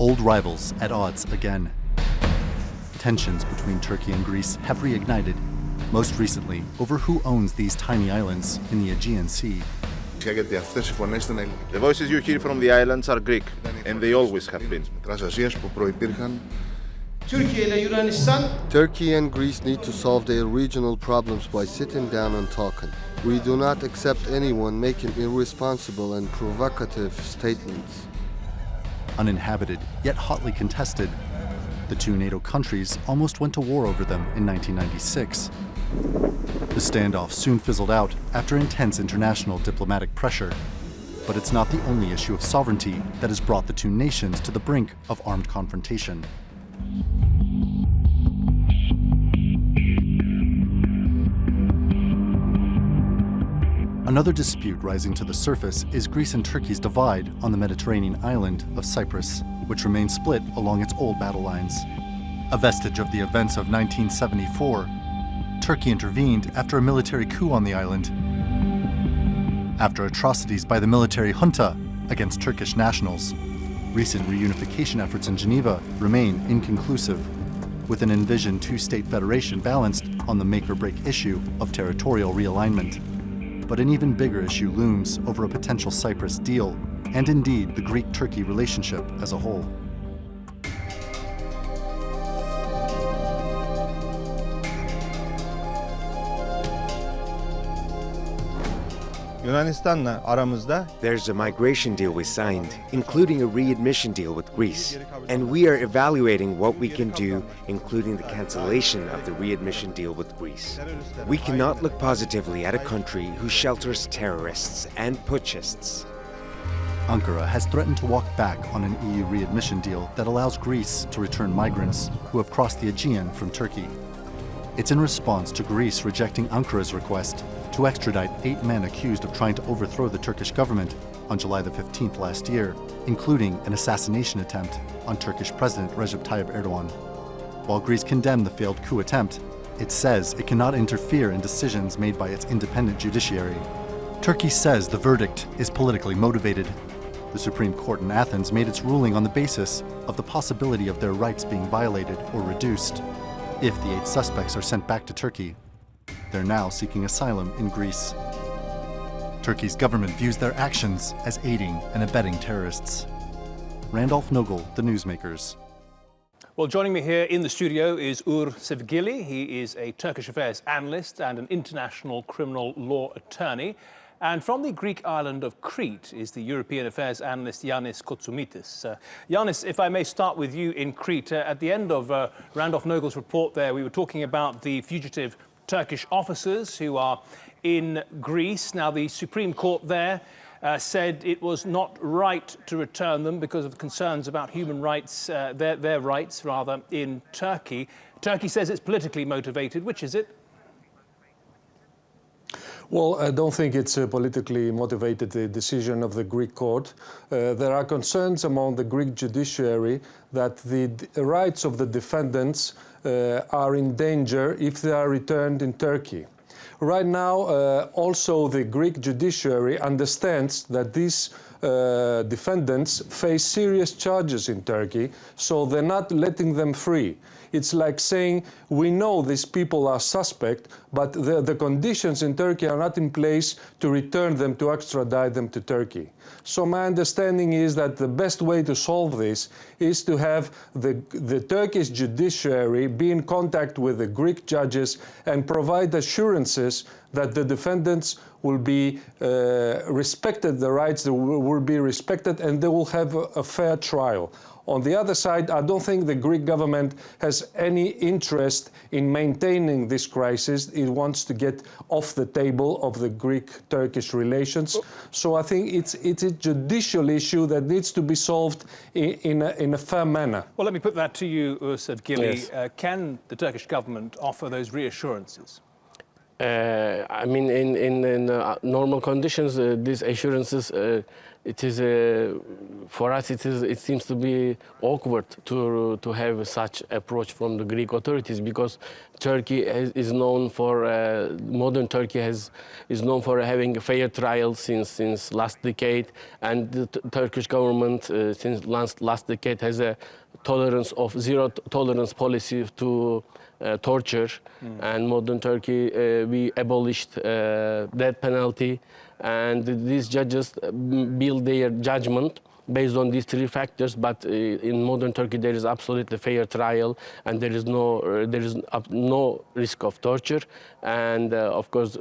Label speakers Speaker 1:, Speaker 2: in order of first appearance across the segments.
Speaker 1: Old rivals at odds again. Tensions between Turkey and Greece have reignited, most recently over who owns these tiny islands in the Aegean Sea.
Speaker 2: The voices you hear from the islands are Greek, and they always have been.
Speaker 3: Turkey and Greece need to solve their regional problems by sitting down and talking. We do not accept anyone making irresponsible and provocative statements.
Speaker 1: Uninhabited, yet hotly contested, the two NATO countries almost went to war over them in 1996. The standoff soon fizzled out after intense international diplomatic pressure. But it's not the only issue of sovereignty that has brought the two nations to the brink of armed confrontation. Another dispute rising to the surface is Greece and Turkey's divide on the Mediterranean island of Cyprus, which remains split along its old battle lines. A vestige of the events of 1974, Turkey intervened after a military coup on the island, after atrocities by the military junta against Turkish nationals. Recent reunification efforts in Geneva remain inconclusive, with an envisioned two-state federation balanced on the make-or-break issue of territorial realignment. But an even bigger issue looms over a potential Cyprus deal, and indeed the Greek-Turkey relationship as a whole.
Speaker 4: Yunanistan'la aramızda
Speaker 5: There's a migration deal we signed, including a readmission deal with Greece. And we are evaluating what we can do, including the cancellation of the readmission deal with Greece. We cannot look positively at a country who shelters terrorists and putschists.
Speaker 1: Ankara has threatened to walk back on an EU readmission deal that allows Greece to return migrants who have crossed the Aegean from Turkey. It's in response to Greece rejecting Ankara's request to extradite 8 men accused of trying to overthrow the Turkish government on July the 15th last year, including an assassination attempt on Turkish President Recep Tayyip Erdogan. While Greece condemned the failed coup attempt, it says it cannot interfere in decisions made by its independent judiciary. Turkey says the verdict is politically motivated. The Supreme Court in Athens made its ruling on the basis of the possibility of their rights being violated or reduced. If the 8 suspects are sent back to Turkey, they're now seeking asylum in Greece. Turkey's government views their actions as aiding and abetting terrorists. Randolph Nogel, The Newsmakers.
Speaker 6: Well, joining me here in the studio is Uğur Sevgili. He is a Turkish affairs analyst and an international criminal law attorney. And from the Greek island of Crete is the European affairs analyst Yanis Kotsoumitis. Yanis, if I may start with you in Crete. At the end of Randolph Nogel's report there, we were talking about the fugitive Turkish officers who are in Greece. Now, the Supreme Court there said it was not right to return them because of concerns about human rights, their rights rather, in Turkey. Turkey says it's politically motivated. Which is it?
Speaker 7: Well, I don't think it's a politically motivated decision of the Greek court. There are concerns among the Greek judiciary that the rights of the defendants are in danger if they are returned in Turkey. Right now, also the Greek judiciary understands that these defendants face serious charges in Turkey, so they're not letting them free. It's like saying, we know these people are suspect, but the conditions in Turkey are not in place to return them, to extradite them to Turkey. So my understanding is that the best way to solve this is to have the Turkish judiciary be in contact with the Greek judges and provide assurances that the defendants will be respected, the rights will be respected, and they will have a fair trial. On the other side, I don't think the Greek government has any interest in maintaining this crisis. It wants to get off the table of the Greek-Turkish relations. So I think it's a judicial issue that needs to be solved in a fair manner.
Speaker 6: Well, let me put that to you, Sevgili.
Speaker 7: Yes.
Speaker 6: Can the Turkish government offer those reassurances?
Speaker 4: I mean, in normal conditions, these assurances, it is for us. It seems to be awkward to have such approach from the Greek authorities, because Turkey is known for modern Turkey is known for having a fair trial since last decade, and the Turkish government since last decade has a zero tolerance policy to torture. And modern Turkey, we abolished death penalty, and these judges build their judgment based on these three factors. But in modern Turkey, there is absolutely fair trial, and there is no risk of torture, and of course,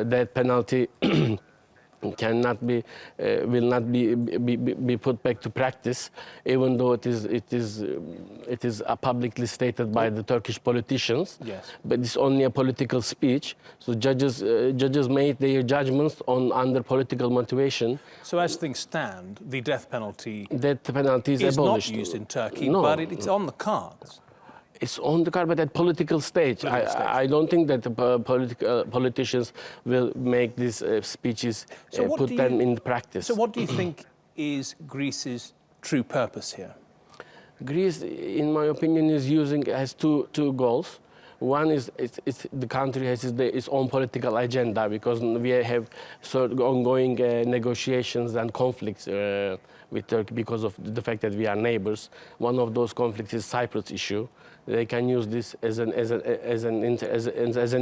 Speaker 4: death penalty will not be put back to practice, even though it is publicly stated by the Turkish politicians.
Speaker 6: Yes.
Speaker 4: But it's only a political speech. So judges made their judgments under political motivation.
Speaker 6: So as things stand, the death penalty
Speaker 4: is abolished.
Speaker 6: Not used in Turkey,
Speaker 4: No.
Speaker 6: but it's on the cards.
Speaker 4: It's on the card, but at political stage. I don't think that the politicians will make these speeches, put them in practice.
Speaker 6: So what do you think is Greece's true purpose here?
Speaker 4: Greece, in my opinion, has two goals. One is the country has its own political agenda, because we have ongoing negotiations and conflicts with Turkey because of the fact that we are neighbors. One of those conflicts is Cyprus issue. They can use this as an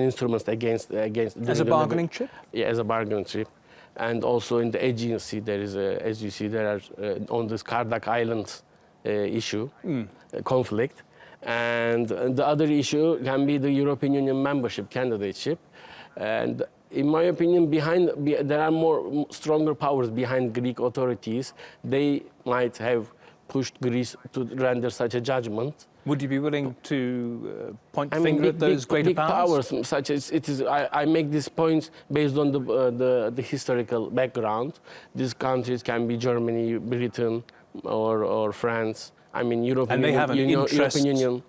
Speaker 4: instrument against
Speaker 6: as a bargaining chip.
Speaker 4: Yeah, as a bargaining chip. And also in the Aegean Sea, there is as you see, there are on this Kardak Islands issue conflict. And the other issue can be the European Union membership candidateship. And in my opinion, there are stronger powers behind Greek authorities. They might have pushed Greece to render such a judgment.
Speaker 6: Would you be willing to point the finger at those greater powers?
Speaker 4: Such as it is. I make these points based on the historical background. These countries can be Germany, Britain, or France. I mean, European Union.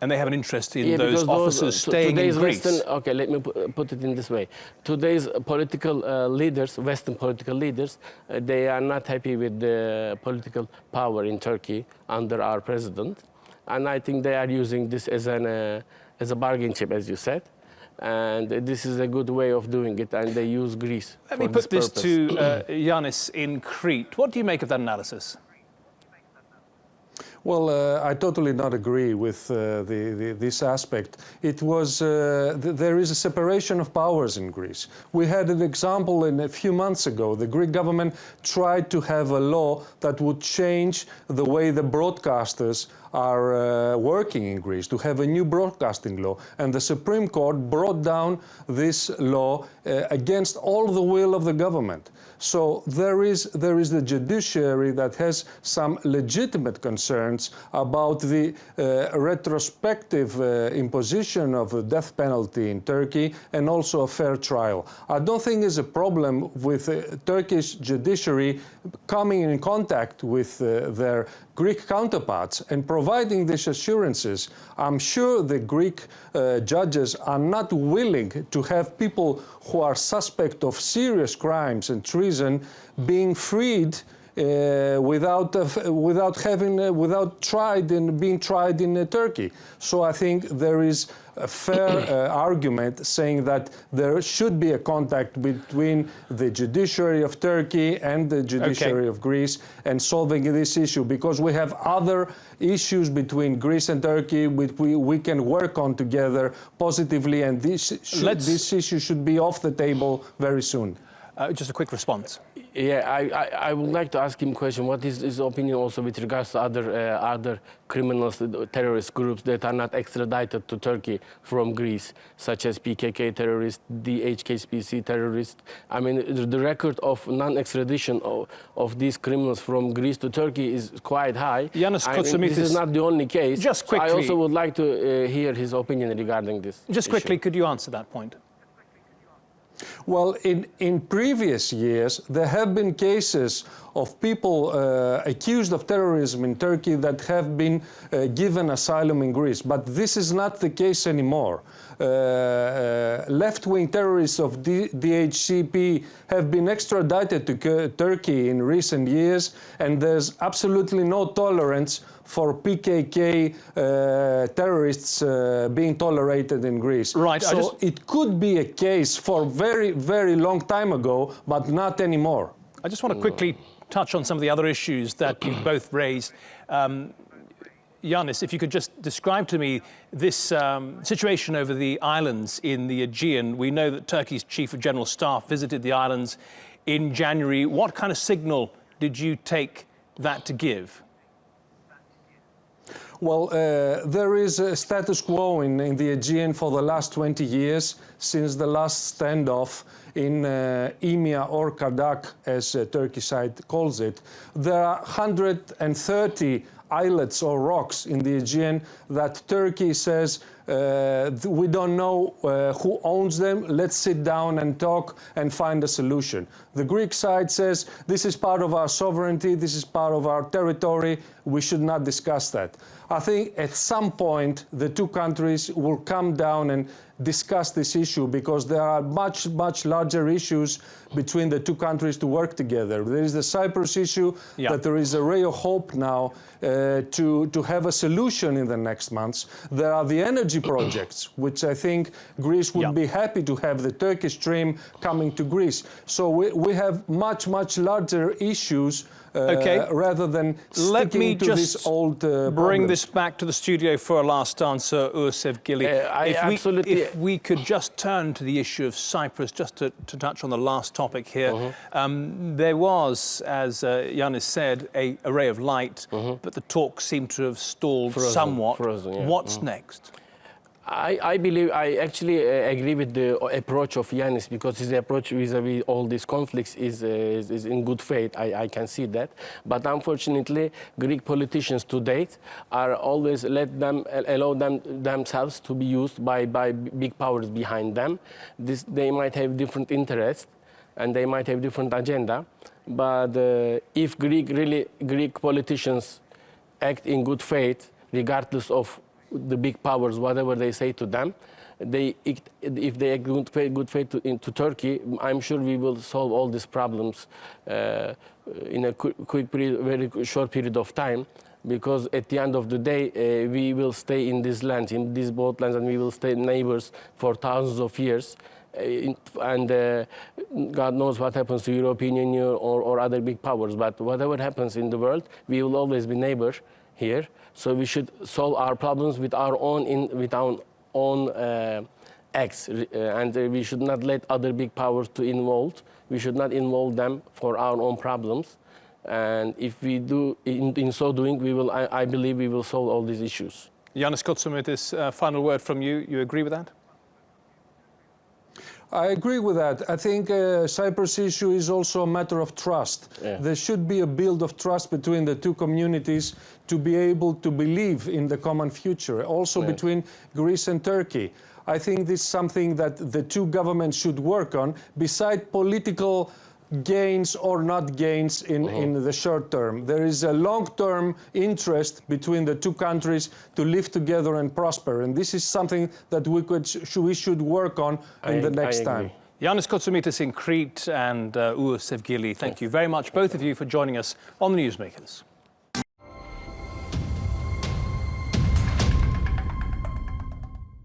Speaker 6: And they have an interest in those officers staying in Greece.
Speaker 4: Okay, let me put it in this way. Today's political leaders, Western political leaders, they are not happy with the political power in Turkey under our president. And I think they are using this as a bargain chip, as you said. And this is a good way of doing it, and they use Greece
Speaker 6: Let me put this to Yanis in Crete. What do you make of that analysis?
Speaker 7: Well, I totally not agree with this aspect. It was there is a separation of powers in Greece. We had an example a few months ago. The Greek government tried to have a law that would change the way the broadcasters are working in Greece, to have a new broadcasting law. And the Supreme Court brought down this law against all the will of the government. So there is the judiciary that has some legitimate concerns about the retrospective imposition of the death penalty in Turkey, and also a fair trial. I don't think there's a problem with the Turkish judiciary coming in contact with their Greek counterparts and providing these assurances. I'm sure the Greek judges are not willing to have people who are suspect of serious crimes and treason being freed without being tried in Turkey. So I think there is a fair argument saying that there should be a contact between the judiciary of Turkey and the judiciary of Greece and solving this issue, because we have other issues between Greece and Turkey which we can work on together positively, and this issue should be off the table very soon.
Speaker 6: Just a quick response.
Speaker 4: Yeah, I would like to ask him a question. What is his opinion also with regards to other criminals, terrorist groups that are not extradited to Turkey from Greece, such as PKK terrorists, the HKSPC terrorists? I mean, the record of non-extradition of these criminals from Greece to Turkey is quite high.
Speaker 6: Yanis Kotsimitis,
Speaker 4: this is not the only case.
Speaker 6: Just quickly,
Speaker 4: I also would like to hear his opinion regarding this.
Speaker 6: Just quickly, could you answer that point?
Speaker 7: Well, in previous years, there have been cases of people accused of terrorism in Turkey that have been given asylum in Greece. But this is not the case anymore. Left-wing terrorists of DHCP have been extradited to Turkey in recent years, and there's absolutely no tolerance for PKK terrorists being tolerated in Greece.
Speaker 6: Right.
Speaker 7: So it could be a case for very, very long time ago, but not anymore.
Speaker 6: I just want to quickly touch on some of the other issues that you both raised. Yanis, if you could just describe to me this situation over the islands in the Aegean. We know that Turkey's Chief of General Staff visited the islands in January. What kind of signal did you take that to give?
Speaker 7: Well, there is a status quo in the Aegean for the last 20 years, since the last standoff in Emia or Kardak, as Turkish side calls it. There are 130 islets or rocks in the Aegean that Turkey says we don't know who owns them. Let's sit down and talk and find a solution. The Greek side says this is part of our sovereignty, this is part of our territory, we should not discuss that. I think at some point the two countries will come down and discuss this issue, because there are much, much larger issues between the two countries to work together. There is the Cyprus issue, that there is a ray of hope now to have a solution in the next months. There are the energy projects, which I think Greece would be happy to have the Turkish stream coming to Greece. So we have much, much larger issues rather than sticking to this old
Speaker 6: bring this back to the studio for a last answer, Uğur Sevgili. If we could just turn to the issue of Cyprus, just to touch on the last topic here. There was, as Yanis said, a ray of light, but the talks seem to have stalled somewhat. What's next?
Speaker 4: I believe, I actually agree with the approach of Yanis, because his approach vis-a-vis all these conflicts is in good faith. I can see that. But unfortunately, Greek politicians to date are always allow themselves to be used by big powers behind them. They might have different interests and they might have different agenda. But if Greek politicians act in good faith, regardless of the big powers, whatever they say to them, if they act good faith to Turkey, I'm sure we will solve all these problems in a quick period, very short period of time. Because at the end of the day, we will stay in these lands, in these both lands, and we will stay neighbors for thousands of years. And God knows what happens to European Union or other big powers. But whatever happens in the world, we will always be neighbors here. So we should solve our problems with our own acts, and we should not let other big powers to involve. We should not involve them for our own problems. And if we do, in so doing, we will. I believe we will solve all these issues.
Speaker 6: Yanis Kotsimitis, final word from you. You agree with that?
Speaker 7: I agree with that. I think Cyprus issue is also a matter of trust. There should be a build of trust between the two communities to be able to believe in the common future, also between Greece and Turkey. I think this is something that the two governments should work on, beside political gains or not gains in the short term. There is a long-term interest between the two countries to live together and prosper, and this is something that we should work on in the next time.
Speaker 6: Yanis Kotsimitis in Crete and Uğur Sevgili, thank you very much, both of you, for joining us on the Newsmakers.